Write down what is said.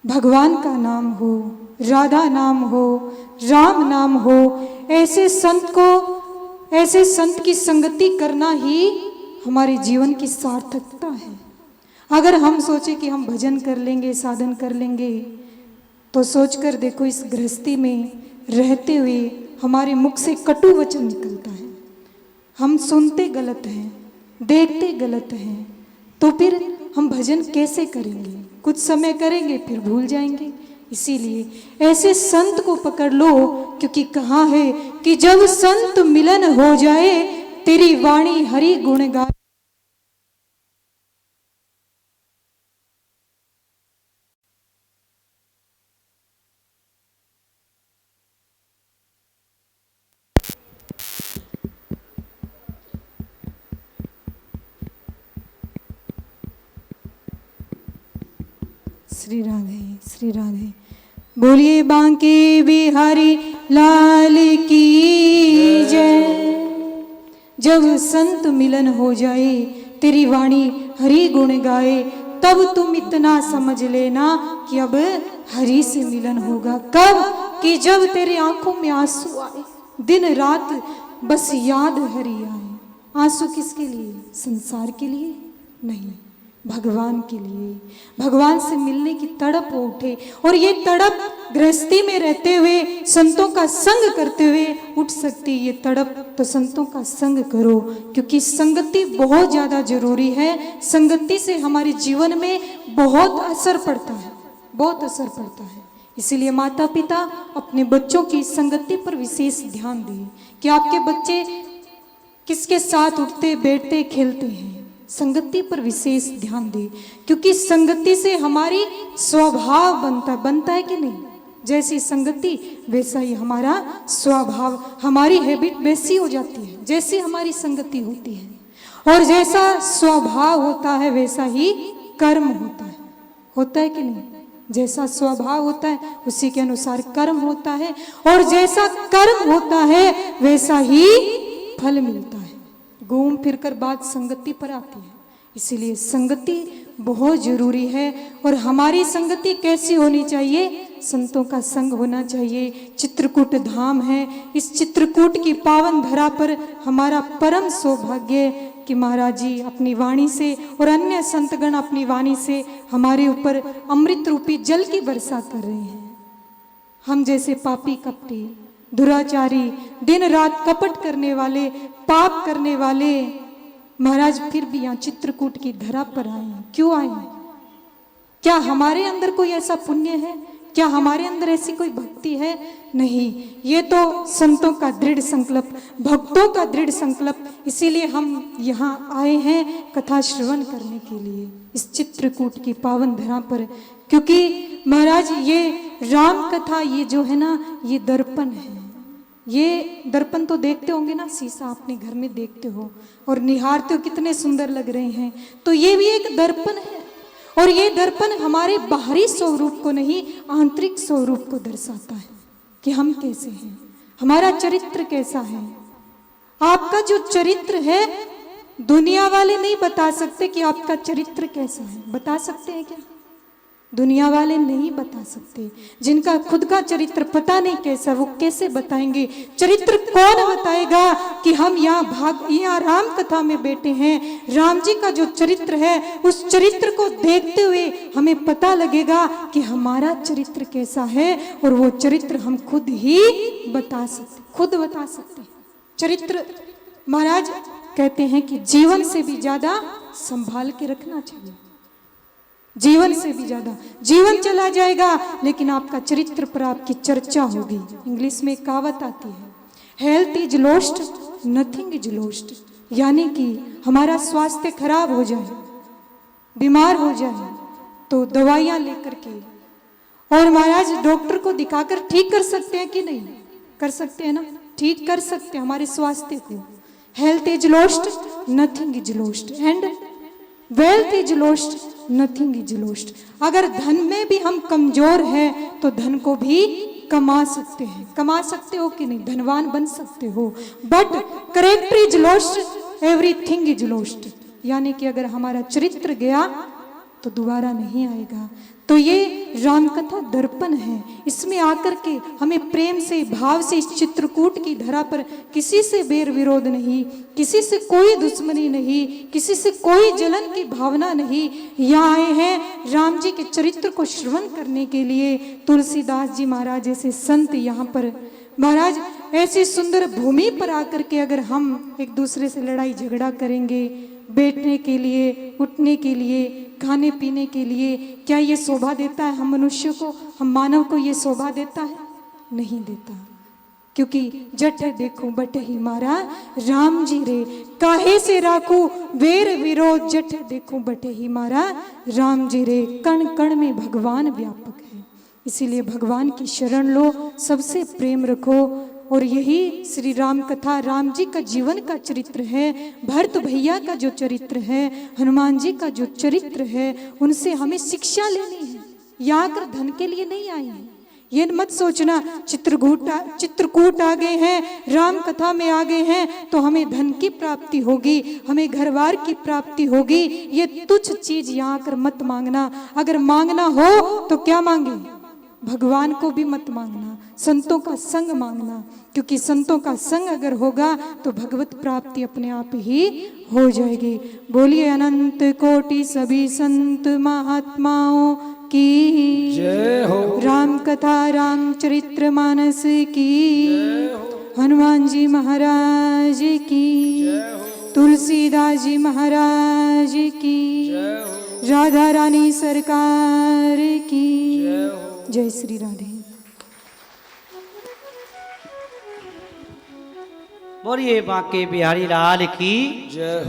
भगवान का नाम हो, राधा नाम हो, राम नाम हो, ऐसे संत की संगति करना ही हमारे जीवन की सार्थकता है। अगर हम सोचे कि हम भजन कर लेंगे, साधन कर लेंगे, तो सोचकर देखो इस गृहस्थी में रहते हुए हमारे मुख से कटु वचन निकलता है, हम सुनते गलत हैं, देखते गलत हैं, तो फिर हम भजन कैसे करेंगे? कुछ समय करेंगे फिर भूल जाएंगे। इसीलिए ऐसे संत को पकड़ लो, क्योंकि कहा है कि जब संत मिलन हो जाए तेरी वाणी हरि गुण गाए। श्री राधे, श्री राधे। बोलिए बांके बिहारी लाल की जय। जब संत मिलन हो जाए तेरी वाणी हरि गुण गाए, तब तुम इतना समझ लेना कि अब हरि से मिलन होगा। कब? कि जब तेरी आंखों में आंसू आए, दिन रात बस याद हरि आए। आंसू किसके लिए? संसार के लिए नहीं, भगवान के लिए। भगवान से मिलने की तड़प हो उठे, और ये तड़प गृहस्थी में रहते हुए, संतों का संग करते हुए उठ सकती। ये तड़प तो संतों का संग करो, क्योंकि संगति बहुत ज़्यादा जरूरी है। संगति से हमारे जीवन में बहुत असर पड़ता है, बहुत असर पड़ता है। इसीलिए माता पिता अपने बच्चों की संगति पर विशेष ध्यान दें कि आपके बच्चे किसके साथ उठते बैठते खेलते हैं। संगति पर विशेष ध्यान दें, क्योंकि संगति से हमारी स्वभाव बनता है कि नहीं? जैसी संगति वैसा ही हमारा स्वभाव, हमारी हैबिट वैसी हो जाती है जैसी हमारी संगति होती है। और जैसा स्वभाव होता है वैसा ही कर्म होता है कि नहीं? जैसा स्वभाव होता है उसी के अनुसार कर्म होता है, और जैसा कर्म होता है वैसा ही फल मिलता है। घूम फिर कर बात संगति पर आती है। इसीलिए संगति बहुत जरूरी है। और हमारी संगति कैसी होनी चाहिए? संतों का संग होना चाहिए। चित्रकूट धाम है, इस चित्रकूट की पावन धरा पर हमारा परम सौभाग्य कि महाराज जी अपनी वाणी से और अन्य संतगण अपनी वाणी से हमारे ऊपर अमृत रूपी जल की वर्षा कर रहे हैं। हम जैसे पापी कपटी दुराचारी, दिन रात कपट करने वाले, पाप करने वाले महाराज फिर भी यहाँ चित्रकूट की धरा पर आए हैं। क्यों आए हैं? क्या हमारे अंदर कोई ऐसा पुण्य है? क्या हमारे अंदर ऐसी कोई भक्ति है? नहीं, ये तो संतों का दृढ़ संकल्प, भक्तों का दृढ़ संकल्प। इसीलिए हम यहाँ आए हैं कथा श्रवण करने के लिए इस चित्रकूट की पावन धरा पर। क्योंकि महाराज ये राम कथा, ये जो है ना, ये दर्पण है। ये दर्पण तो देखते होंगे ना, शीशा अपने घर में देखते हो और निहारते हो, कितने सुंदर लग रहे हैं। तो ये भी एक दर्पण है, और ये दर्पण हमारे बाहरी स्वरूप को नहीं, आंतरिक स्वरूप को दर्शाता है कि हम कैसे हैं, हमारा चरित्र कैसा है। आपका जो चरित्र है दुनिया वाले नहीं बता सकते कि आपका चरित्र कैसा है। बता सकते हैं क्या? दुनिया वाले नहीं बता सकते। जिनका खुद का चरित्र पता नहीं कैसा, वो कैसे बताएंगे? चरित्र कौन बताएगा कि हम यहाँ राम कथा में बैठे हैं? राम जी का जो चरित्र है, उस चरित्र को देखते हुए हमें पता लगेगा कि हमारा चरित्र कैसा है, और वो चरित्र हम खुद ही बता सकते। चरित्र महाराज कहते हैं कि जीवन से भी ज्यादा संभाल के रखना चाहिए। जीवन से भी ज्यादा, जीवन चला जाएगा लेकिन आपका चरित्र पर आपकी चर्चा होगी। इंग्लिश में कहावत आती है, health is lost nothing is lost. यानी कि हमारा स्वास्थ्य खराब हो जाए, बीमार हो जाए, तो दवाइयां लेकर के और महाराज डॉक्टर को दिखाकर ठीक कर सकते हैं कि नहीं? कर सकते हैं ना, ठीक कर सकते हैं हमारे स्वास्थ्य को। Health is lost nothing is lost and wealth is lost nothing is lost. अगर धन में भी हम कमजोर हैं तो धन को भी कमा सकते हैं। कमा सकते हो कि नहीं? धनवान बन सकते हो। But character is lost everything is lost. यानी कि अगर हमारा चरित्र गया तो दोबारा नहीं आएगा। तो ये राम कथा दर्पण है। इसमें आकर के हमें प्रेम से, भाव से इस चित्रकूट की धरा पर किसी से बैर विरोध नहीं, किसी से कोई दुश्मनी नहीं, किसी से कोई जलन की भावना नहीं। यहाँ आए हैं राम जी के चरित्र को श्रवण करने के लिए। तुलसीदास जी महाराज जैसे संत यहाँ पर, महाराज ऐसी सुंदर भूमि पर आकर के अगर हम एक दूसरे से लड़ाई झगड़ा करेंगे, बैठने के लिए, उठने के लिए, खाने पीने के लिए, क्या ये शोभा देता है हम मनुष्य को, हम मानव को ये शोभा देता है? नहीं देता। क्योंकि जठ देखो बट ही मारा राम जी रे, काहे से राखू वेर विरोध, जठ देखो बट ही मारा राम जी रे। कण कण में भगवान व्यापक है, इसीलिए भगवान की शरण लो, सबसे प्रेम रखो। और यही श्री राम कथा, राम जी का जीवन का चरित्र है, भरत भैया का जो चरित्र है, हनुमान जी का जो चरित्र है, उनसे हमें शिक्षा लेनी है। यहाँ कर धन के लिए नहीं आए हैं, ये मत सोचना चित्रकूट आ गए हैं, राम कथा में आ गए हैं तो हमें धन की प्राप्ति होगी, हमें घरबार की प्राप्ति होगी। ये तुच्छ चीज यहाँ कर मत मांगना। अगर मांगना हो तो क्या मांगे? भगवान को भी मत मांगना, संतों का संग मांगना, क्योंकि संतों का संग अगर होगा तो भगवत प्राप्ति अपने आप ही हो जाएगी। बोलिए अनंत कोटि सभी संत महात्माओं की जय हो। राम कथा रामचरित्र मानस की, हनुमान जी महाराज की, तुलसीदास जी महाराज की, राधा रानी सरकार की। जय श्री राधे। बोलिए बांके बिहारी लाल की जय।